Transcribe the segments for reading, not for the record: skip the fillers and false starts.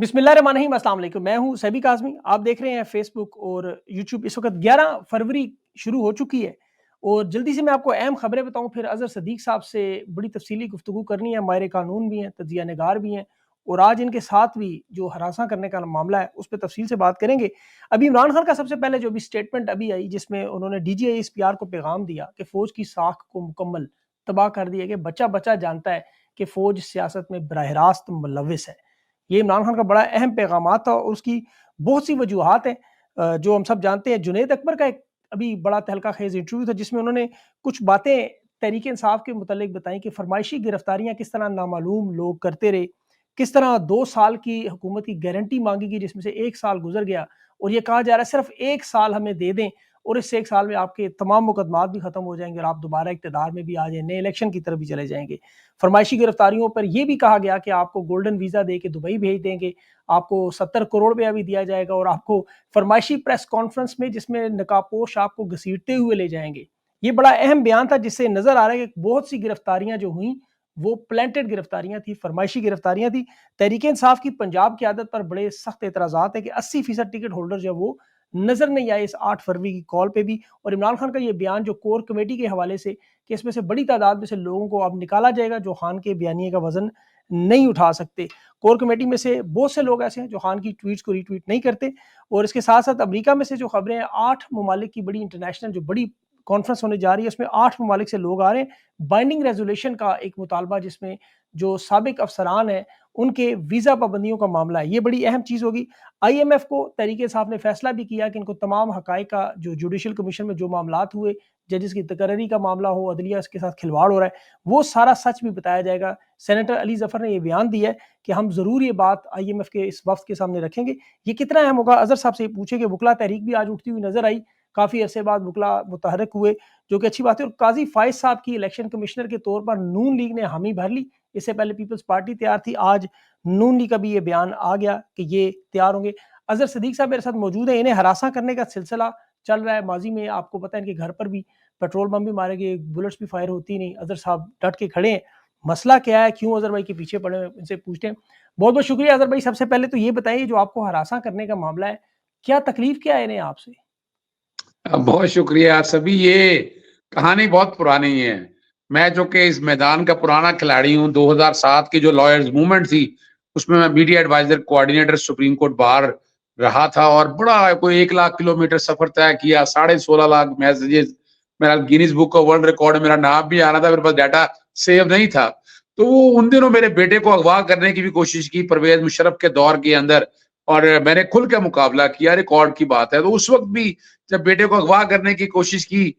بسم اللہ الرحمن الرحیم، السلام علیکم۔ میں ہوں سیبی کاظمی، آپ دیکھ رہے ہیں فیس بک اور یوٹیوب۔ اس وقت 11 فروری شروع ہو چکی ہے اور جلدی سے میں آپ کو اہم خبریں بتاؤں، پھر اظہر صدیق صاحب سے بڑی تفصیلی گفتگو کرنی ہے۔ ماہر قانون بھی ہیں، تجزیہ نگار بھی ہیں، اور آج ان کے ساتھ بھی جو ہراساں کرنے کا معاملہ ہے اس پہ تفصیل سے بات کریں گے۔ ابھی عمران خان کا سب سے پہلے جو بھی سٹیٹمنٹ ابھی آئی، جس میں انہوں نے D G I S P R کو پیغام دیا کہ فوج کی ساکھ کو مکمل تباہ کر دیا کہ بچہ بچہ جانتا ہے کہ فوج سیاست میں براہ راست ملوث ہے۔ یہ عمران خان کا بڑا اہم پیغامات تھا اور اس کی بہت سی وجوہات ہیں جو ہم سب جانتے ہیں۔ جنید اکبر کا ایک ابھی بڑا تہلکہ خیز انٹرویو تھا جس میں انہوں نے کچھ باتیں تحریک انصاف کے متعلق بتائیں کہ فرمائشی گرفتاریاں کس طرح نامعلوم لوگ کرتے رہے، کس طرح 2 سال کی حکومت کی گارنٹی مانگی گئی جس میں سے 1 سال گزر گیا اور یہ کہا جا رہا ہے صرف 1 سال ہمیں دے دیں اور اس 1 سال میں آپ کے تمام مقدمات بھی ختم ہو جائیں گے اور آپ دوبارہ اقتدار میں بھی آ جائیں، نئے الیکشن کی طرف بھی چلے جائیں گے۔ فرمائشی گرفتاریوں پر یہ بھی کہا گیا کہ آپ کو گولڈن ویزا دے کے دبئی بھیج دیں گے، آپ کو 70 کروڑ روپیہ بھی دیا جائے گا اور آپ کو فرمائشی پریس کانفرنس میں جس میں نقاب پوش آپ کو گھسیٹتے ہوئے لے جائیں گے۔ یہ بڑا اہم بیان تھا جس سے نظر آ رہا ہے کہ بہت سی گرفتاریاں جو ہوئیں وہ پلانٹڈ گرفتاریاں تھیں، فرمائشی گرفتاریاں تھیں۔ تحریک انصاف کی پنجاب قیادت پر بڑے سخت اعتراضات ہیں کہ 80% ٹکٹ ہولڈر جو وہ نظر نہیں آئے اس 8 فروری کی کال پہ بھی، اور عمران خان کا یہ بیان جو کور کمیٹی کے حوالے سے کہ اس میں سے بڑی تعداد میں سے لوگوں کو اب نکالا جائے گا جو خان کے بیانیے کا وزن نہیں اٹھا سکتے۔ کور کمیٹی میں سے بہت سے لوگ ایسے ہیں جو خان کی ٹویٹس کو ری ٹویٹ نہیں کرتے، اور اس کے ساتھ ساتھ امریکہ میں سے جو خبریں ہیں 8 ممالک کی بڑی انٹرنیشنل جو بڑی کانفرنس ہونے جا رہی ہے اس میں 8 ممالک سے لوگ آ رہے ہیں۔ بائنڈنگ ریزولوشن کا ایک مطالبہ جس میں جو سابق افسران ہیں ان کے ویزا پابندیوں کا معاملہ ہے، یہ بڑی اہم چیز ہوگی۔ آئی ایم ایف کو تحریک انصاف نے فیصلہ بھی کیا کہ ان کو تمام حقائق کا جو جوڈیشل کمیشن میں جو معاملات ہوئے، ججز کی تقرری کا معاملہ ہو، عدلیہ اس کے ساتھ کھلواڑ ہو رہا ہے، وہ سارا سچ بھی بتایا جائے گا۔ سینیٹر علی ظفر نے یہ بیان دیا ہے کہ ہم ضرور یہ بات آئی ایم ایف کے اس وفد کے سامنے رکھیں گے۔ یہ کتنا اہم ہوگا؟ اظہر صاحب سے یہ پوچھے کہ وکلا تحریک بھی آج اٹھتی ہوئی نظر آئی، کافی عرصے بعد وکلا متحرک ہوئے جو کہ اچھی بات ہے، اور قاضی فائز صاحب کی الیکشن کمشنر کے طور پر نون لیگ نے حامی بھر لی۔ اس سے پہلے پیپلز پارٹی تیار تھی، آج نون لیگ کا بھی یہ بیان آ گیا کہ یہ تیار ہوں گے۔ اظہر صدیق صاحب میرے ساتھ موجود ہیں، انہیں ہراساں کرنے کا سلسلہ چل رہا ہے۔ ماضی میں آپ کو پتہ ہے ان کے گھر پر بھی پیٹرول بم بھی مارے گئے، بلٹس بھی فائر ہوتی نہیں، اظہر صاحب ڈٹ کے کھڑے ہیں۔ مسئلہ کیا ہے، کیوں اظہر بھائی کے پیچھے پڑے ہیں، ان سے پوچھتے ہیں۔ بہت بہت شکریہ اظہر بھائی۔ سب سے پہلے تو یہ بتائیے جو آپ کو ہراساں کرنے کا معاملہ ہے، کیا تکلیف کیا ہے انہیں آپ سے؟ بہت شکریہ سبھی۔ یہ کہانی بہت پرانی ہے۔ میں جو کہ اس میدان کا پرانا کھلاڑی ہوں، 2007 کی جو لائرز موومنٹ تھی اس میں media adviser coordinator supreme court باہر رہا تھا اور بڑا کوئی 1 لاکھ کلومیٹر سفر طے کیا، 16.5 لاکھ میسیجز، میرا Guinness book of world record میں میرا نام بھی آنا تھا، میرے پاس ڈیٹا سیو نہیں تھا۔ تو ان دنوں میرے بیٹے کو اغوا کرنے کی بھی کوشش کی پرویز مشرف کے دور کے اندر، اور میں نے کھل کے مقابلہ کیا، ریکارڈ کی بات ہے۔ تو اس وقت بھی جب بیٹے کو اغوا کرنے کی کوشش کی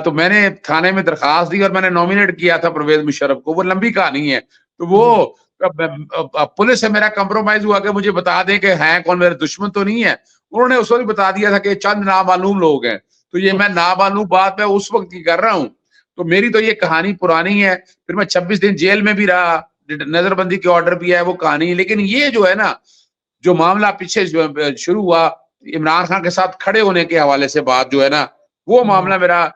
تو میں نے تھانے میں درخواست دی اور میں نے نومینیٹ کیا تھا پرویز مشرف کو۔ وہ لمبی کہانی ہے، تو وہ پولیس سے میرا کمپرومائز ہوا کہ مجھے بتا دیں کہ ہیں کون، میرے دشمن تو نہیں ہے۔ انہوں نے اس وقت بتا دیا تھا کہ چند نامعلوم لوگ ہیں، تو یہ میں نامعلوم بات میں اس وقت کی کر رہا ہوں۔ تو میری تو یہ کہانی پرانی ہے، پھر میں 26 دن جیل میں بھی رہا، نظر بندی کے آرڈر بھی ہے، وہ کہانی ہے۔ لیکن یہ جو ہے نا، جو معاملہ پیچھے شروع ہوا عمران خان کے ساتھ کھڑے ہونے کے حوالے سے بات جو ہے نا، وہ معاملہ میرا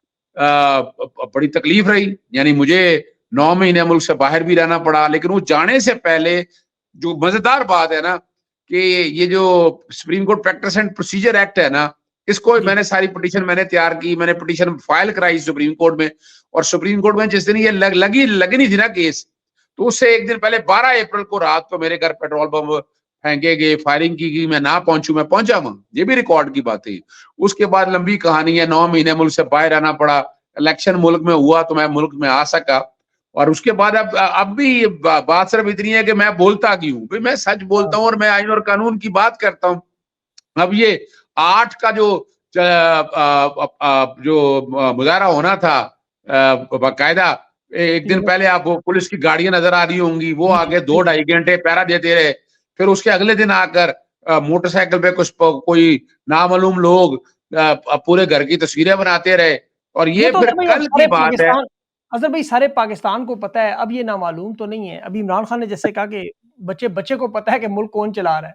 بڑی تکلیف رہی۔ یعنی مجھے 9 مہینے ملک سے باہر بھی رہنا پڑا، لیکن وہ جانے سے پہلے جو مزیدار بات ہے نا کہ یہ جو supreme court practice and procedure act ہے نا، اس کو میں نے ساری پٹیشن میں نے تیار کی، میں نے پٹیشن فائل کرائی سپریم کورٹ میں، اور سپریم کورٹ میں جس دن یہ لگنی تھی نا کیس، تو اس سے ایک دن پہلے 12 اپریل کو رات کو میرے گھر پیٹرول بم پھینکے گئے، فائرنگ کی گئی، میں نہ پہنچوں، میں پہنچا وہاں، یہ بھی ریکارڈ کی بات ہے۔ اس کے بعد لمبی کہانی ہے، 9 مہینے ملک سے باہر آنا پڑا، الیکشن ملک میں ہوا تو میں ملک میں آ سکا، اور اس کے بعد اب بھی بات صرف اتنی ہے کہ میں بولتا کی ہوں، میں سچ بولتا ہوں اور میں آئین اور قانون کی بات کرتا ہوں۔ اب یہ 8 کا جو مظاہرہ ہونا تھا باقاعدہ، ایک دن پہلے آپ پولیس کی گاڑیاں نظر آ رہی ہوں گی، وہ آگے 2-2.5 گھنٹے پہرا دیتے رہے، پھر اس کے اگلے دن آ کر موٹر سائیکل پہ کوئی نامعلوم لوگ پورے گھر کی تصویریں بناتے رہے، اور یہ تو پھر کل کی بات ہے۔ اظہر بھائی سارے پاکستان کو پتہ ہے، اب یہ نامعلوم تو نہیں ہے۔ ابھی عمران خان نے جیسے کہا کہ بچے کو پتہ ہے کہ ملک کون چلا رہا ہے۔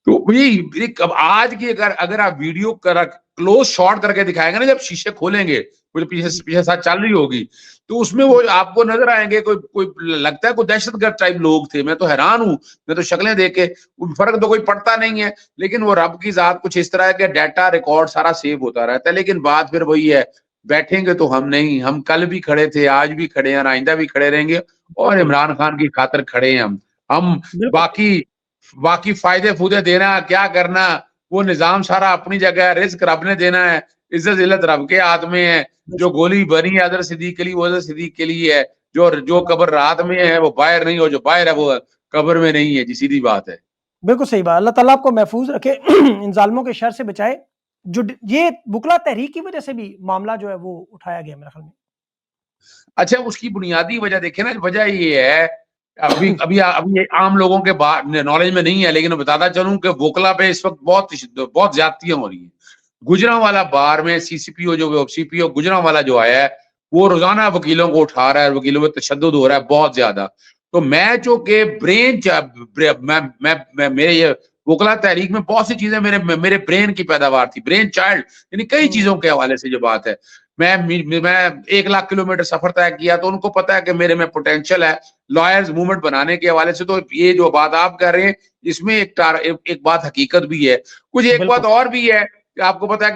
تو یہ اب آج کی اگر آپ ویڈیو کلوز شاٹ کر کے دکھائیں گے نا، جب شیشے کھولیں گے پیچھے ساتھ چل رہی ہوگی، تو اس میں وہ آپ کو نظر آئیں گے کوئی لگتا ہے کوئی دہشت گرد ٹائپ لوگ تھے. میں تو حیران ہوں، میں تو شکلیں دیکھ کے فرق تو کوئی پڑتا نہیں ہے. لیکن وہ رب کی ذات کچھ اس طرح ہے کہ ڈیٹا ریکارڈ سارا سیو ہوتا رہتا ہے. لیکن بات پھر وہی ہے، بیٹھیں گے تو ہم نہیں، ہم کل بھی کھڑے تھے، آج بھی کھڑے ہیں اور آئندہ بھی کھڑے رہیں گے، اور بالکل عمران خان کی خاطر کھڑے ہیں ہم بالکل باقی فائدے فودے دینا کیا کرنا، وہ نظام سارا اپنی جگہ ہے، رزق رب نے دینا ہے، عزت ذلت رب کے ہاتھ میں ہے. جو گولی بنی ہے اظہر صدیق کے لیے وہ اظہر صدیق کے لیے ہے، جو قبر رات میں ہے وہ باہر نہیں، اور جو باہر ہے وہ قبر میں نہیں ہے. جی سیدھی بات ہے. بالکل صحیح بات. اللہ تعالیٰ آپ کو محفوظ رکھے، ان ظالموں کے شر سے بچائے. جو یہ وکلا تحریک کی وجہ سے بھی معاملہ جو ہے وہ اٹھایا گیا میرے خیال میں. اچھا، اس کی بنیادی وجہ دیکھیں نا، وجہ یہ ہے، ابھی عام لوگوں کے نالج میں نہیں ہے، لیکن بتاتا چلوں کہ وکلا پہ اس وقت بہت زیادتیاں ہو رہی ہیں. گجرانوالا بار میں سی پی او گجرانوالا جو آیا ہے، وہ روزانہ وکیلوں کو اٹھا رہا ہے، وکیلوں پہ تشدد ہو رہا ہے بہت زیادہ. تو میں چونکہ میرے یہ وکلا تحریک میں بہت سی چیزیں میرے برین کی پیداوار تھی، برین چائلڈ، یعنی کئی چیزوں کے حوالے سے جو بات ہے. میں 1,00,000 کلومیٹر سفر طے کیا، تو ان کو پتا ہے کہ میرے میں پوٹینشیل ہے لائرز موومنٹ بنانے کے حوالے سے. تو یہ جو بات آپ کر رہے ہیں، اس میں ایک بات حقیقت بھی ہے. ایک بالکل بات اور بھی ہے کہ آپ کو پتا ہے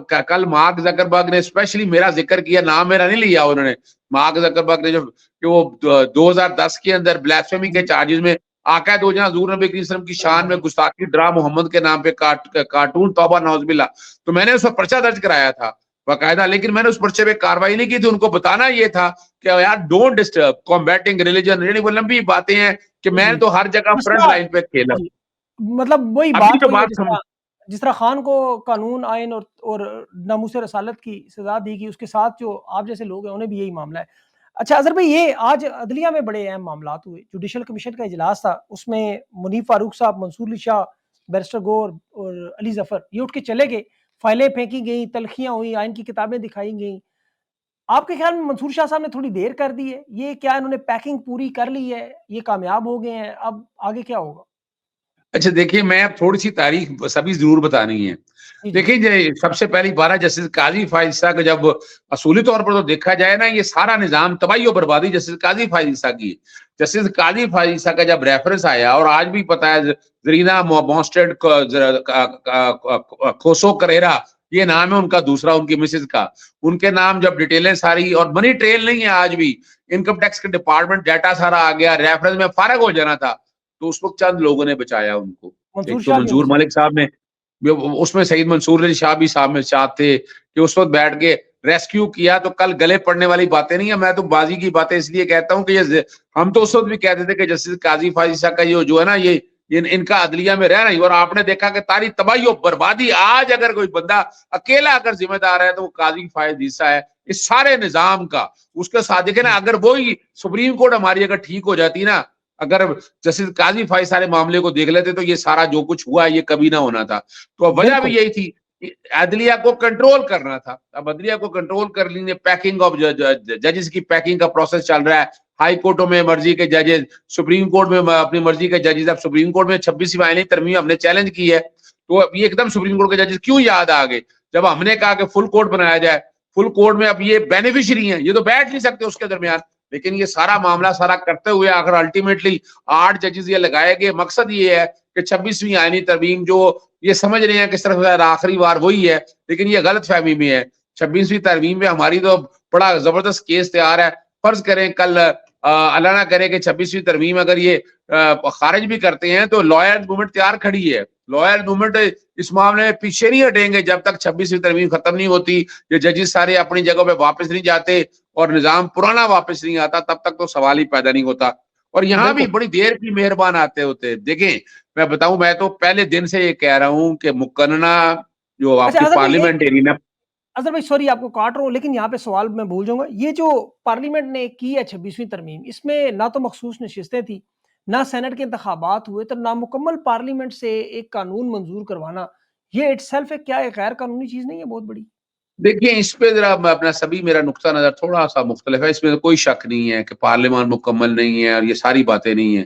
کہ کل مارک زکربرگ نے اسپیشلی میرا ذکر کیا، نام میرا نہیں لیا انہوں نے. مارک زکربرگ نے کہ وہ 2010 کے اندر بلیسفیمی کے چارجز میں آقا دو جہاں حضور نبی کریم صلی اللہ علیہ وسلم کی شان میں گستاخی ڈرا محمد کے نام پہ کارٹون توبہ نعوذ باللہ، تو میں نے اس پر پرچہ درج کرایا تھا باقاعدہ. لیکن میں نے اس پرچے پہ کاروائی نہیں کی تھی. ان کو بتانا یہ تھا کہ یار ڈونٹ ڈسٹرب کمبیٹنگ ریلیجن. یعنی وہ لمبی باتیں ہیں کہ میں تو ہر جگہ فرنٹ لائن پہ کھیلا. مطلب وہی ابھی بات جو ہوئی ہے، بات جس طرح خان کو قانون آئین اور ناموس رسالت کی سزا دی گئی، اس کے ساتھ جو آپ جیسے لوگ ہیں انہیں بھی یہی معاملہ ہے. اچھا اظہر بھائی، یہ آج عدلیہ میں بڑے اہم معاملات ہوئے. جوڈیشل کمیشن کا اجلاس تھا، اس میں منیف فاروق صاحب، منصور علی شاہ، بیرسٹر گور اور علی ظفر یہ اٹھ کے چلے گئے. فائلیں پھینکی گئیں، تلخیاں ہوئی، آئین کی کتابیں دکھائی گئیں. آپ کے خیال میں منصور شاہ صاحب نے تھوڑی دیر کر دی ہے؟ یہ کیا انہوں نے پیکنگ پوری کر لی ہے؟ یہ کامیاب ہو گئے ہیں؟ اب آگے کیا ہوگا؟ اچھا دیکھیے، میں اب تھوڑی سی تاریخ سبھی ضرور بتانی ہے. جی جی دیکھیں، سب سے پہلی بارہ جسٹس قاضی فائز عیسیٰ کا جب اصولی طور پر تو دیکھا جائے نا، یہ سارا نظام تباہی و بربادی جسٹس قاضی فائز عیسیٰ کی. جسٹس قاضی فائز عیسیٰ کا جب ریفرنس آیا، اور آج بھی پتا ہے زرینا مونسٹیڈ کھوسو کریرا یہ نام ہے ان کا، دوسرا ان کی مسز کا، ان کے نام جب ڈیٹیلیں ساری، اور منی ٹریل نہیں ہے آج بھی، انکم ٹیکس کے ڈپارٹمنٹ ڈیٹا سارا آ گیا، ریفرنس میں فارغ ہو جانا تھا. تو اس وقت چند لوگوں نے بچایا ان کو. منصور ایک تو شاہ بھی منظور ہوتے ملک صاحب نے، اس میں سعید منصور علی شاہ بھی صاحب میں ساتھ تھے کہ اس وقت بیٹھ کے ریسکیو کیا. تو کل گلے پڑنے والی باتیں نہیں ہیں. میں تو بازی کی باتیں اس لیے کہتا ہوں کہ ہم تو اس وقت بھی کہتے تھے کہ جسٹس قاضی فائز عیسیٰ کا یہ جو ہے نا، یہ ان کا عدلیہ میں رہ رہی، اور آپ نے دیکھا کہ تاریخ تباہی و بربادی. آج اگر کوئی بندہ اکیلا اگر ذمہ دار ہے تو وہ قاضی فائز عیسیٰ ہے اس سارے نظام کا. اس کے ساتھ دیکھیں نا، اگر وہی سپریم کورٹ ہماری اگر ٹھیک ہو جاتی نا، اگر جسٹس قاضی فائز سارے معاملے کو دیکھ لیتے، تو یہ سارا جو کچھ ہوا یہ کبھی نہ ہونا تھا. تو وجہ بھی بالکل یہی تھی، عدلیہ کو کنٹرول کرنا تھا. اب عدلیہ کو کنٹرول کر لینے، پیکنگ آف ججز کی پیکنگ کا پروسیس چل رہا ہے. ہائی کورٹوں میں مرضی کے ججز، سپریم کورٹ میں اپنی مرضی کے ججز. اب سپریم کورٹ میں 26ویں آئینی ترمیم ہم نے چیلنج کی ہے، تو اب یہ ایک دم سپریم کورٹ کے ججز کیوں یاد آ گئے جب ہم نے کہا کہ فل کورٹ بنایا جائے. فل کورٹ میں اب یہ بینیفیشری ہیں، یہ تو بیٹھ نہیں سکتے اس کے درمیان. لیکن یہ سارا معاملہ سارا کرتے ہوئے آخر الٹیمیٹلی 8 ججز یہ لگائے گئے. مقصد یہ ہے کہ 26ویں آئینی ترمیم جو یہ سمجھ رہے ہیں کہ صرف آخری بار وہی ہے، لیکن یہ غلط فہمی میں ہے. 26ویں ترمیم میں ہماری تو بڑا زبردست کیس تیار ہے. فرض کریں کل اللہ نہ کرے کہ 26ویں ترمیم اگر یہ خارج بھی کرتے ہیں، تو لائر موومنٹ تیار کھڑی ہے. لائر موومنٹ اس معاملے میں پیچھے نہیں ہٹیں گے جب تک 26ویں ترمیم ختم نہیں ہوتی. یہ ججز سارے اپنی جگہ پہ واپس نہیں جاتے اور نظام پرانا واپس نہیں آتا، تب تک تو سوال ہی پیدا نہیں ہوتا. اور یہاں بھی بالکل. بڑی دیر کی مہربان آتے ہوتے. دیکھیں میں بتاؤں، میں تو پہلے دن سے یہ کہہ رہا ہوں کہ مقننہ جو آپ اچھا کی اظہر بھائی، پارلیمنٹ ایریا. اظہر بھائی سوری آپ کو کاٹ رہا ہوں، لیکن یہاں پہ سوال میں بھول جاؤں گا. یہ جو پارلیمنٹ نے کی ہے 26ویں ترمیم، اس میں نہ تو مخصوص نشستیں تھی، نہ سینٹ کے انتخابات ہوئے، تو نامکمل پارلیمنٹ سے ایک قانون منظور کروانا، یہ اٹ سیلف کیا ایک غیر قانونی چیز نہیں ہے بہت بڑی؟ دیکھیں اس پہ ذرا اپنا سبھی میرا نقطہ نظر تھوڑا سا مختلف ہے. اس میں کوئی شک نہیں ہے کہ پارلیمان مکمل نہیں ہے اور یہ ساری باتیں نہیں ہیں.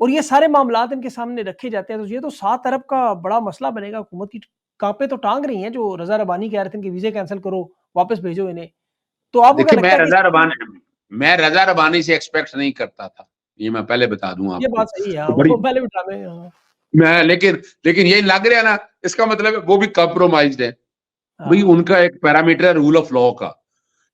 اور یہ سارے معاملات ان کے سامنے رکھے جاتے ہیں، تو یہ تو 7 ارب کا بڑا مسئلہ بنے گا حکومت کی. کانپے تو ٹانگ رہی ہیں جو رضا ربانی کہہ رہے تھے کہ ویزے کینسل کرو، واپس بھیجو انہیں. تو آپ کو کیا دیکھیں لگتا ہے کہ میں رضا ربانی سے ایکسپیکٹ نہیں کرتا تھا، یہ میں پہلے بتا دوں یہ آپ کو. بات صحیح ہے، وہ بڑی وہ پہلے بھی ڈرامے. ہاں میں لیکن یہ لگ رہا ہے نا، اس کا مطلب ہے وہ بھی کمپرومائزڈ ہے. بھئی ان ہاں. کا ایک پیرامیٹر ہے رول آف لا کا،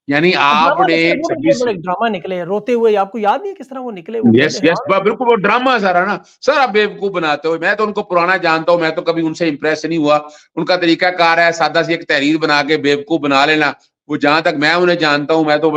یعنی آپ ڈرامہ نے نکلے، وہ بھی بہت 26 بڑے ڈرامہ نکلے روتے ہوئے. آپ کو یاد نہیں کس طرح وہ نکلے؟ وہ یس بندے یس حیران. بالکل وہ ڈرامہ سارا نا. سر آپ بیوقوف بناتے ہو. میں تو ان کو پرانا جانتا ہوں، میں تو کبھی ان سے امپریس نہیں ہوا. ان کا طریقہ کار ہے سادہ سی ایک تحریر بنا کے بیوقوف بنا لینا. وہ جہاں تک میں انہیں جانتا ہوں، میں تو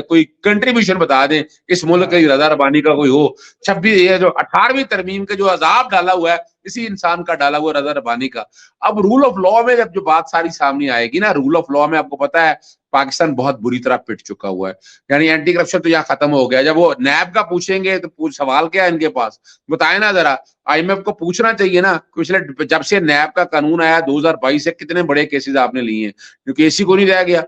کوئی کنٹریبیوشن بتا دیں اس ملک کی رضا ربانی کا کوئی ہو. 18ویں ترمیم کا جو عذاب ڈالا ہوا ہے اسی انسان کا ڈالا ہوا رضا ربانی کا. اب رول آف لا میں جب جو بات ساری سامنے آئے گی نا، رول آف لا میں آپ کو پتا ہے پاکستان بہت بری طرح پٹ چکا ہوا ہے. یعنی اینٹی کرپشن تو یہاں ختم ہو گیا. جب وہ نیب کا پوچھیں گے تو سوال کیا ہے ان کے پاس؟ بتائیں نا ذرا. آئی ایم ایف کو پوچھنا چاہیے نا، پچھلے جب سے نیب کا قانون آیا 2022 سے کتنے بڑے کیسز آپ نے لیے ہیں؟ کیونکہ اسی کو نہیں رہ گیا.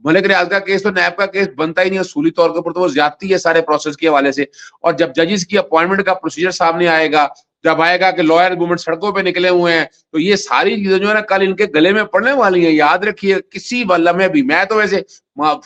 ملک ریاض کا کیس تو نیب کا کیس بنتا ہی نہیں، اصولی طور کے اوپر تو وہ زیادتی ہے سارے پروسیس کے حوالے سے. اور جب ججز کی اپوائنٹمنٹ کا پروسیجر سامنے آئے گا، جب آئے گا کہ لائر موومنٹ سڑکوں پہ نکلے ہوئے ہیں، تو یہ ساری چیزیں جو ہے نا کل ان کے گلے میں پڑنے والی ہیں. یاد رکھیے کسی لمحے بھی. میں تو ویسے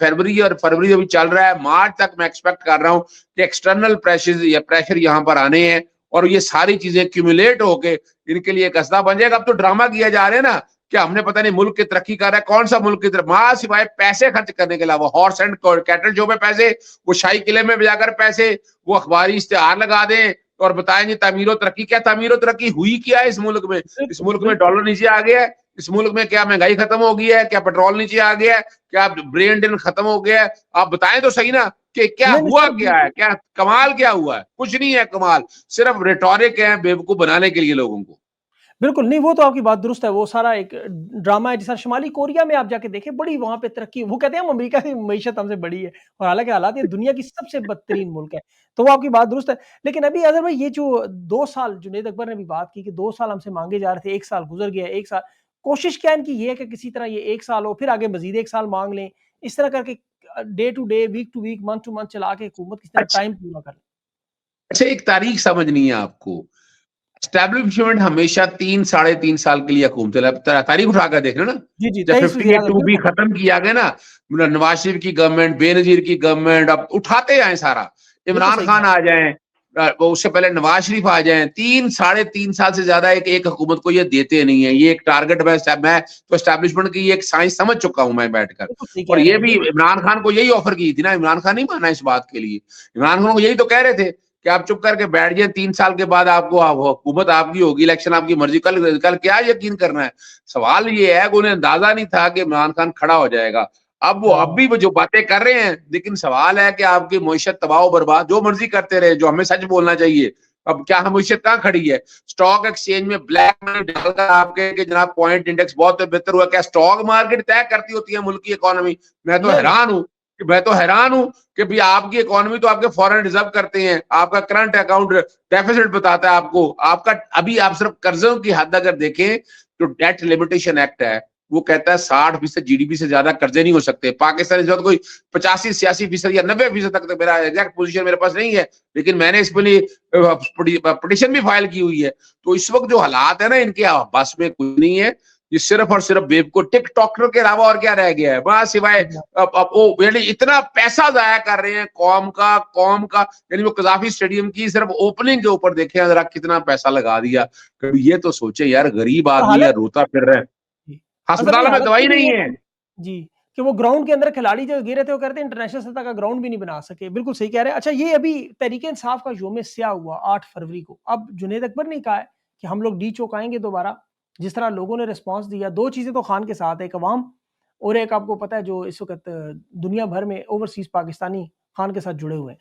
فروری ابھی چل رہا ہے، مارچ تک میں ایکسپیکٹ کر رہا ہوں کہ ایکسٹرنل پریشر یہاں پر آنے ہیں اور یہ ساری چیزیں کیومولیٹ ہو کے ان کے لیے ایک اسلحہ بن جائے گا. اب تو ڈرامہ کیا جا رہا ہے نا کہ ہم نے پتہ نہیں ملک کی ترقی کر رہا ہے. کون سا ملک کی طرف؟ ماں سوائے پیسے خرچ کرنے کے علاوہ ہارس اینڈ کیٹل جو پہ پیسے، وہ شاہی قلعے میں جا کر پیسے، وہ اخباری اشتہار لگا دیں اور بتائیں جی تعمیر و ترقی. کیا تعمیر و ترقی ہوئی کیا ہے اس ملک میں؟ اس بالکل ملک میں بالکل. ڈالر نیچے آ گیا ہے. اس ملک میں کیا مہنگائی ختم ہو گئی ہے؟ کیا پیٹرول نیچے آ گیا ہے؟ کیا برین ڈن ختم ہو گیا ہے؟ آپ بتائیں تو صحیح نا کہ کیا نہیں نہیں ہوا، سر کیا ہے، بالکل کیا کمال کیا ہوا ہے؟ کچھ نہیں ہے کمال، صرف ریٹورک ہے بیوقوف بنانے کے لیے لوگوں کو. بالکل نہیں، وہ تو آپ کی بات درست ہے. وہ سارا ایک ڈرامہ ہے. جیسا شمالی کوریا میں آپ جا کے دیکھیں، بڑی وہاں پہ ترقی. وہ کہتے ہیں ہم امریکہ کی معیشت ہم سے بڑی ہے، اور حالانکہ حالات یہ دنیا کی سب سے بدترین ملک ہے. تو وہ آپ کی بات درست ہے. لیکن ابھی اظہر بھائی یہ جو 2 سال جنید اکبر نے بھی بات کی کہ 2 سال ہم سے مانگے جا رہے تھے، 1 سال گزر گیا. 1 سال کوشش کیا ان کی یہ ہے کہ کسی طرح یہ 1 سال ہو، پھر آگے مزید 1 سال مانگ لیں، اس طرح کر کے day to day, week to week, month to month چلا کے حکومت کسی طرح اچھا ٹائم پورا کر لیں. اچھا، ایک تاریخ سمجھنی ہے آپ کو. اسٹیبلشمنٹ ہمیشہ 3 ساڑھے 3 سال کے لیے حکومت تاریخ اٹھا کر دیکھ رہے نا. جی جی، جب 23 وزیر اعظم 52 بھی بالکل. ختم کیا گیا نا، نواز شریف کی گورنمنٹ، بے نظیر کی گورنمنٹ، اب اٹھاتے آئے سارا. بالکل عمران صحیح کہہ خان رہے آ جائیں، اس سے پہلے نواز شریف آ جائیں. 3 ساڑھے 3 سال سے زیادہ ایک حکومت کو یہ دیتے نہیں ہے. یہ ایک ٹارگٹ میں تو اسٹیبلشمنٹ کی ایک سائنس سمجھ چکا ہوں میں بیٹھ کر. بالکل صحیح اور کہہ رہے یہ ہیں بھی بالکل. عمران خان کو یہی آفر کی تھی نا. عمران خان نہیں مانا اس بات کے لیے. عمران خان کو یہی تو کہہ رہے تھے کہ آپ چپ کر کے بیٹھ جائیں، 3 سال کے بعد آپ کو حکومت آپ کی ہوگی، الیکشن آپ کی مرضی. کل کیا یقین کرنا ہے؟ سوال یہ ہے کہ انہیں اندازہ نہیں تھا کہ عمران خان کھڑا ہو جائے گا. اب وہ اب ہاں بھی جو باتیں کر رہے ہیں، لیکن سوال ہے کہ آپ کی معیشت تباہ و برباد جو مرضی کرتے رہے، جو ہمیں سچ بولنا چاہیے. اب کیا معیشت کہاں کھڑی ہے؟ اسٹاک ایکسچینج میں بلیک منی ڈال کر آپ کے کہ جناب پوائنٹ انڈیکس بہت بہتر ہوا. کیا اسٹاک مارکیٹ طے کرتی ہوتی ہے ملک کی اکانومی؟ میں تو نہیں. حیران ہوں کہ بھی آپ کی اکانومی تو آپ کے فورن ریزرو کرتے ہیں، آپ کا کرنٹ اکاؤنٹ ڈیفیسٹ بتاتا ہے آپ کو. آپ کا ابھی آپ صرف قرضوں کی حد اگر دیکھیں تو ڈیٹ لمیٹیشن ایکٹ ہے، وہ کہتا ہے 60% جی ڈی پی سے زیادہ قرضے نہیں ہو سکتے. پاکستان اس وقت کوئی 85-86% یا 90% تک تو میرا ایگزیکٹ پوزیشن میرے پاس نہیں ہے، لیکن میں نے اس کے لیے پٹیشن بھی فائل کی ہوئی ہے. تو اس وقت جو حالات ہیں نا ان کے بس میں کچھ نہیں ہے. یہ صرف اور صرف بیب کو ٹک ٹاکر کے علاوہ اور کیا رہ گیا ہے وہاں سوائے یعنی اتنا پیسہ ضائع کر رہے ہیں قوم کا. یعنی وہ قذافی اسٹیڈیم کی صرف اوپننگ کے اوپر دیکھیں ذرا کتنا پیسہ لگا دیا. یہ تو سوچے یار، غریب اور آدمی ہے، حالت روتا پھر رہے، جی. اظہر بھائی ہسپتالوں میں حالت دوائی یہ بھی نہیں ہے ہے. جی کہ وہ گراؤنڈ کے اندر کھلاڑی جو گرے تھے وہ کہتے ہیں انٹرنیشنل سطح کا گراؤنڈ بھی نہیں بنا سکے. بالکل صحیح کہہ رہے ہیں. اچھا یہ ابھی تحریک انصاف کا یوم سیاہ ہوا 8 فروری کو. اب جنید اکبر نے کہا ہے کہ ہم لوگ ڈی چوک آئیں گے دوبارہ. جس طرح لوگوں نے ریسپانس دیا، 2 چیزیں تو خان کے ساتھ، ایک عوام اور ایک آپ کو پتہ ہے جو اس وقت دنیا بھر میں اوورسیز پاکستانی خان کے ساتھ جڑے ہوئے ہیں.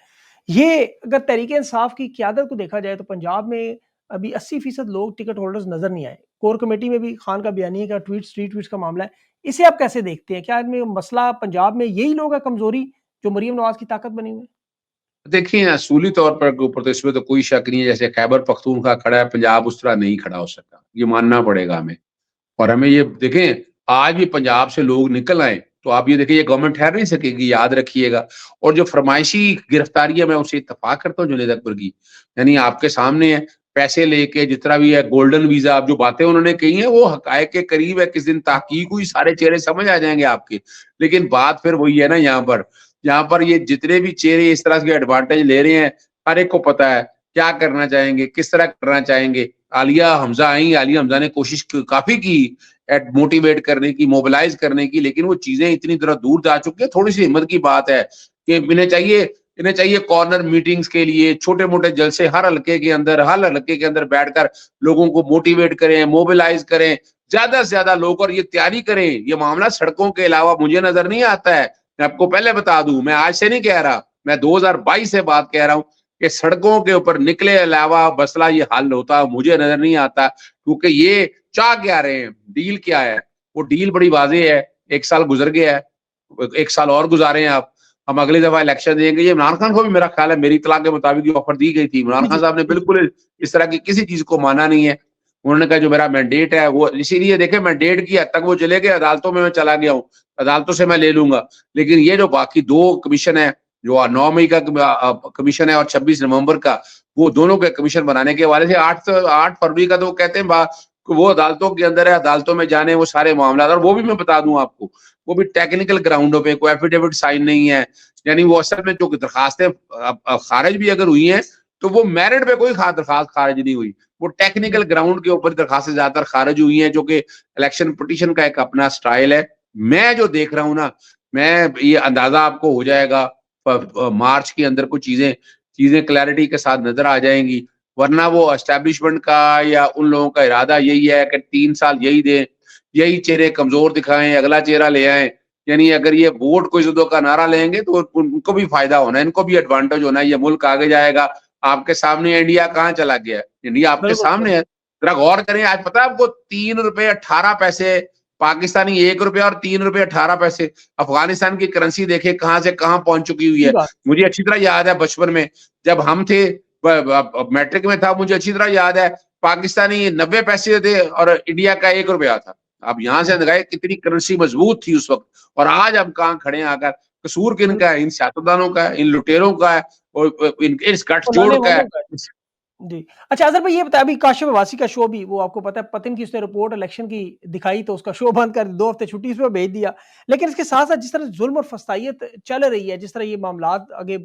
یہ اگر تحریک انصاف کی قیادت کو دیکھا جائے تو پنجاب میں ابھی 80% لوگ ٹکٹ ہولڈرز نظر نہیں آئے. کور کمیٹی میں بھی خان کا بیانیے کا ٹویٹس کا معاملہ ہے. اسے آپ کیسے دیکھتے ہیں؟ کیا ان میں مسئلہ پنجاب میں یہی لوگ ہے کمزوری جو مریم نواز کی طاقت بنی ہوئی؟ دیکھیں اصولی طور پر اوپر تو اس میں تو کوئی شک نہیں ہے. جیسے خیبر پختونخوا کھڑا ہے، پنجاب اس طرح نہیں کھڑا ہو سکا، یہ ماننا پڑے گا ہمیں. اور ہمیں یہ دیکھیں آج بھی پنجاب سے لوگ نکل آئے تو آپ یہ دیکھیں یہ گورنمنٹ ٹھہر نہیں سکے گی, یاد رکھیے گا. اور جو فرمائشی گرفتاری ہے میں اسے اتفاق کرتا ہوں جنید اکبر کی, یعنی آپ کے سامنے ہے پیسے لے کے جتنا بھی ہے گولڈن ویزا, اب جو باتیں انہوں نے کہی ہیں وہ حقائق کے قریب ہے, کس دن تحقیق ہوئی سارے چہرے سمجھ آ جائیں گے آپ کے. لیکن بات پھر وہی ہے نا, یہاں پر یہ جتنے بھی چہرے اس طرح کے ایڈوانٹیج لے رہے ہیں ہر ایک کو پتا ہے کیا کرنا چاہیں گے, کس طرح کرنا چاہیں گے. عالیہ حمزہ آئیں, عالیہ حمزہ نے کوشش کافی کی موٹیویٹ کرنے کی, موبلائز کرنے کی, لیکن وہ چیزیں اتنی طرح دور جا چکی ہیں. تھوڑی سی ہمت کی بات ہے کہ انہیں چاہیے کارنر میٹنگز کے لیے چھوٹے موٹے جلسے ہر حلقے کے اندر بیٹھ کر لوگوں کو موٹیویٹ کریں, موبلائز کریں, زیادہ سے زیادہ لوگ, اور یہ تیاری کریں. یہ معاملہ سڑکوں کے علاوہ مجھے نظر نہیں آتا ہے. میں آپ کو پہلے بتا دوں, میں آج سے نہیں کہہ رہا, میں 2022 سے بات کہہ رہا ہوں کہ سڑکوں کے اوپر نکلے علاوہ مسئلہ یہ حل ہوتا مجھے نظر نہیں آتا. کیونکہ یہ چاہ کیا رہے ہیں, ڈیل کیا ہے, وہ ڈیل بڑی واضح ہے. 1 سال گزر گیا ہے, 1 سال اور گزارے ہیں آپ, ہم اگلی دفعہ الیکشن دیں گے. یہ عمران خان کو بھی میرا خیال ہے میری اطلاع کے مطابق یہ آفر دی گئی تھی. عمران خان صاحب نے بالکل اس طرح کی کسی چیز کو مانا نہیں ہے. انہوں نے کہا جو میرا مینڈیٹ ہے وہ, اسی لیے دیکھیں مینڈیٹ کی حد تک وہ چلے گئے, عدالتوں میں چلا گیا ہوں, عدالتوں سے میں لے لوں گا. لیکن یہ جو باقی 2 کمیشن ہے, جو 9 مئی کا کمیشن ہے اور 26 نومبر کا, وہ دونوں کے کمیشن بنانے کے حوالے سے 8 فروری کا تو وہ کہتے ہیں وہ عدالتوں کے اندر ہے, عدالتوں میں جانے وہ سارے معاملات. اور وہ بھی میں بتا دوں آپ کو, وہ بھی ٹیکنیکل گراؤنڈوں پہ, کوئی ایفیڈیوٹ سائن نہیں ہے. یعنی وہ اصل میں جو درخواستیں خارج بھی اگر ہوئی ہیں تو وہ میرٹ پہ کوئی درخواست خارج نہیں ہوئی, وہ ٹیکنیکل گراؤنڈ کے اوپر درخواستیں زیادہ تر خارج ہوئی ہیں, جو کہ الیکشن پٹیشن کا ایک اپنا سٹائل ہے. میں جو دیکھ رہا ہوں نا, میں یہ اندازہ آپ کو ہو جائے گا مارچ کے اندر کچھ چیزیں کلیئرٹی کے ساتھ نظر آ جائیں گی. ورنہ وہ اسٹیبلشمنٹ کا یا ان لوگوں کا ارادہ یہی ہے کہ 3 سال یہی دیں, یہی چہرے کمزور دکھائیں, اگلا چہرہ لے آئیں. یعنی اگر یہ ووٹ کو عزتوں کا نعرہ لیں گے تو ان کو بھی فائدہ ہونا ہے, ان کو بھی ایڈوانٹیج ہونا ہے. یہ ملک آگے جائے گا. آپ کے سامنے انڈیا کہاں چلا گیا ہے, انڈیا آپ کے سامنے ہے. ذرا غور کریں, آج پتا ہے آپ کو 3 روپے 18 پیسے پاکستانی, 1 روپے اور 3 روپے 18 پیسے. افغانستان کی کرنسی دیکھیں کہاں سے کہاں پہنچ چکی ہوئی ہے. مجھے اچھی طرح یاد ہے بچپن میں جب ہم تھے, میٹرک میں تھا, مجھے اچھی طرح یاد ہے پاکستانی 90 پیسے تھے اور انڈیا کا 1 روپیہ تھا. اب یہاں سے لگائے کتنی کرنسی مضبوط تھی اس وقت, اور آج ہم کہاں کھڑے ہیں آ کر. قصور کن کا ہے, ان سیاستدانوں کا ہے, ان لٹیروں کا ہے, اور اس گٹھ جوڑ کا ہے. جی اچھا اظہر بھائی یہ بتایا, ابھی کاشف عباسی کا شو بھی وہ آپ کو پتا ہے پتن کی اس نے رپورٹ الیکشن کی دکھائی تو اس کا شو بند کر 2 ہفتے چھٹی اس پہ بھیج دیا. لیکن اس کے ساتھ ساتھ جس طرح ظلم اور فسطائیت چل رہی ہے, جس طرح یہ معاملات آگے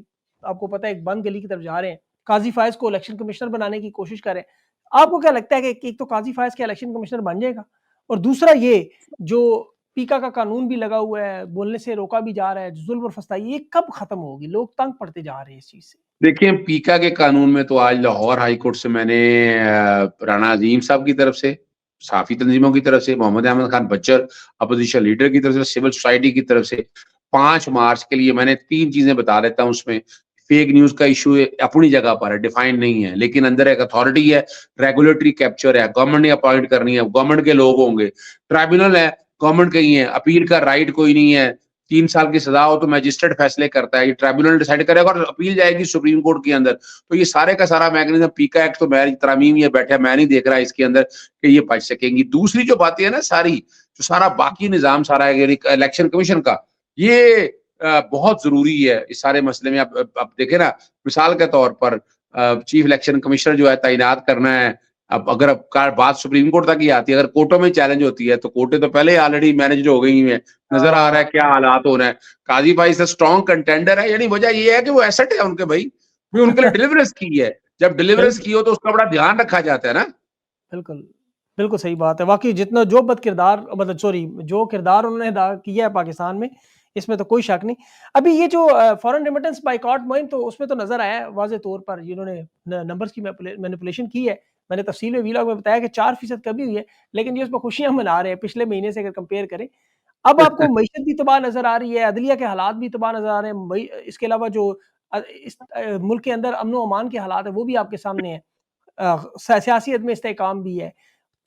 آپ کو پتا ہے ایک بند گلی کی طرف جا رہے ہیں, قاضی فائز کو الیکشن کمشنر بنانے کی کوشش کر رہے ہیں. آپ کو کیا لگتا ہے کہ ایک تو قاضی فائز کے الیکشن کمشنر بن جائے گا, اور دوسرا یہ جو پیکا کا قانون بھی لگا ہوا ہے, بولنے سے روکا بھی جا رہا ہے, ظلم اور فسطائی, یہ کب ختم ہوگی؟ لوگ تنگ پڑتے جا رہے ہیں اس چیز سے. دیکھیں پیکا کے قانون میں تو آج لاہور ہائی کورٹ سے میں نے رانا عظیم صاحب کی طرف سے, صحافی تنظیموں کی طرف سے, محمد احمد خان بچر اپوزیشن لیڈر کی طرف سے, سول سوسائٹی کی طرف سے 5 مارچ کے لیے میں نے 3 چیزیں بتا دیتا ہوں. اس میں فیک نیوز کا ایشو اپنی جگہ پر ہے, ڈیفائن نہیں ہے, لیکن اندر ایک اتھارٹی ہے, ریگولیٹری کیپچر ہے, گورنمنٹ نے اپوائنٹ کرنی ہے, گورنمنٹ کے لوگ ہوں گے, ٹرائبونل ہے, گورنمنٹ کے ہی ہے, اپیل کا رائٹ کوئی نہیں ہے, 3 سال کی سزا ہو تو میجسٹریٹ فیصلے کرتا ہے, یہ ٹرائبونل ڈیسائیڈ کرے گا اور اپیل جائے گی سپریم کورٹ کے اندر. تو یہ سارے کا سارا میکنزم پیکا ایکٹ تو میں ترامیم یہ بیٹھا, میں نہیں دیکھ رہا اس کے اندر کہ یہ بچ سکیں گی. دوسری جو باتیں ہیں نا ساری, جو سارا باقی نظام سارا الیکشن کمیشن کا, یہ بہت ضروری ہے اس سارے مسئلے میں. اب دیکھیں نا, مثال کے طور پر چیف الیکشن کمشنر جو ہے تعینات کرنا ہے, اب اگر بات سپریم کورٹ تک ہی آتی ہے, اگر کورٹوں میں چیلنج ہوتی ہے تو کورٹیں تو پہلے آلریڈی مینجڈ ہو گئی ہیں, نظر آ رہا ہے کیا حالات ہو رہے ہیں. قاضی بھائی سے اسٹرانگ کنٹینڈر ہے, یعنی وجہ یہ ہے کہ وہ ایسٹ ہے ان کے بھائی, ان کے لیے ڈیلیورنس کی ہے, جب ڈیلیورنس کی ہو تو اس کا بڑا دھیان رکھا جاتا ہے نا. بالکل بالکل صحیح بات ہے. واقعی جتنا جو بد کردار جو کردار انہوں نے ادا کیا ہے پاکستان میں, اس میں تو کوئی شک نہیں. ابھی یہ جو فورن ریمیٹنس بائیکاٹ مہم, تو اس میں تو نظر آیا ہے واضح طور پر جنہوں نے نمبرز کی مینیپولیشن کی ہے. میں نے تفصیل میں ویلاگ میں بتایا کہ 4% کمی ہوئی ہے, لیکن یہ اس میں خوشیاں منا رہے ہیں پچھلے مہینے سے اگر کمپیئر کریں. اب آپ کو معیشت بھی تباہ نظر آ رہی ہے, عدلیہ کے حالات بھی تباہ نظر آ رہے ہیں, اس کے علاوہ جو اس ملک کے اندر امن و امان کے حالات ہیں وہ بھی آپ کے سامنے ہیں, سیاسی عدم استحکام بھی ہے,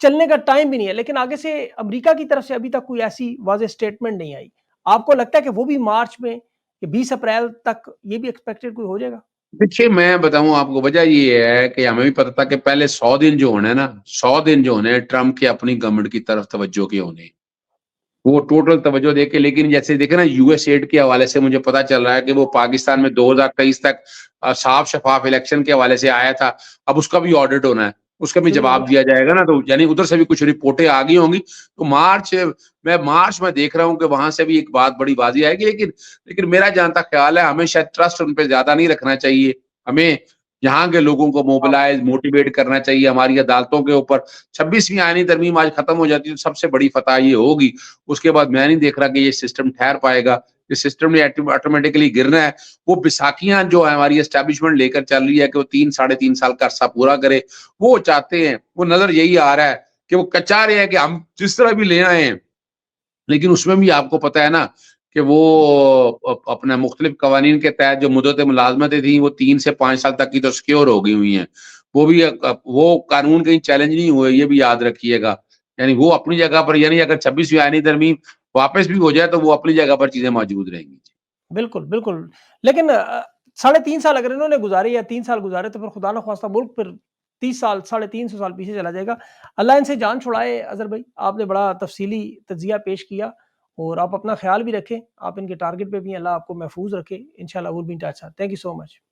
چلنے کا ٹائم بھی نہیں ہے. لیکن آگے سے امریکہ کی طرف سے ابھی تک کوئی ایسی واضح سٹیٹمنٹ نہیں آئی. آپ کو لگتا ہے کہ وہ بھی مارچ میں 20 اپریل تک یہ بھی ایکسپیکٹڈ کوئی ہو جائے گا؟ دیکھیے میں بتاؤں آپ کو, وجہ یہ ہے کہ ہمیں بھی پتا تھا کہ پہلے 100 دن جو ہونے ہیں نا, 100 دن جو ہونے ہیں ٹرمپ کے اپنی گورنمنٹ کی طرف توجہ کے ہونے, وہ ٹوٹل توجہ دے کے. لیکن جیسے دیکھیں نا یو ایس ایڈ کے حوالے سے مجھے پتا چل رہا ہے کہ وہ پاکستان میں 2023 تک صاف شفاف الیکشن کے حوالے سے آیا تھا. اب اس کا بھی آڈٹ ہونا ہے, اس کا بھی ضرور جواب دیا جائے گا نا. تو یعنی ادھر سے بھی کچھ رپورٹیں آ گئی ہوں گی. تو مارچ میں دیکھ رہا ہوں کہ وہاں سے بھی ایک بات بڑی بازی آئے گی. لیکن میرا جانتا خیال ہے ہمیں شاید ٹرسٹ ان پہ زیادہ نہیں رکھنا چاہیے. ہمیں یہاں کے لوگوں کو موبلائز موٹیویٹ کرنا چاہیے. ہماری عدالتوں کے اوپر 26ویں آئینی ترمیم آج ختم ہو جاتی ہے تو سب سے بڑی فتح یہ ہوگی. اس کے بعد میں نہیں دیکھ رہا کہ یہ سسٹم ٹھہر پائے گا. یہ سسٹم نے آٹومیٹکلی گرنا ہے. وہ بیساکھیاں جو ہے ہماری اسٹیبلشمنٹ لے کر چل رہی ہے کہ وہ 3 ساڑھے 3 سال کا عرصہ پورا کرے, وہ چاہتے ہیں, وہ نظر یہی آ رہا ہے کہ وہ چاہ رہے ہیں کہ ہم جس طرح بھی لے آئے ہیں. لیکن اس میں بھی آپ کو پتا ہے نا کہ وہ اپنے مختلف قوانین کے تحت جو مدت ملازمتیں تھیں وہ 3 سے 5 سال تک کی تو سکیور ہو گئی ہوئی ہیں. وہ بھی وہ قانون کہیں چیلنج نہیں ہوئے, یہ بھی یاد رکھیے گا. یعنی وہ اپنی جگہ پر, یعنی اگر 26ویں آئینی ترمیم واپس بھی ہو جائے تو وہ اپنی جگہ پر چیزیں موجود رہیں گی. بالکل بالکل. لیکن 3.5 سال اگر انہوں نے گزارے یا 3 سال گزارے تو پھر خدا نہ خواستہ ملک پھر 30 سال 350 سال پیچھے چلا جائے گا. اللہ ان سے جان چھڑائے. اظہر بھائی آپ نے بڑا تفصیلی تجزیہ پیش کیا, اور آپ اپنا خیال بھی رکھیں, آپ ان کے ٹارگٹ پہ بھی, اللہ آپ کو محفوظ رکھے. انشاءاللہ we'll be in touch. Thank you so much.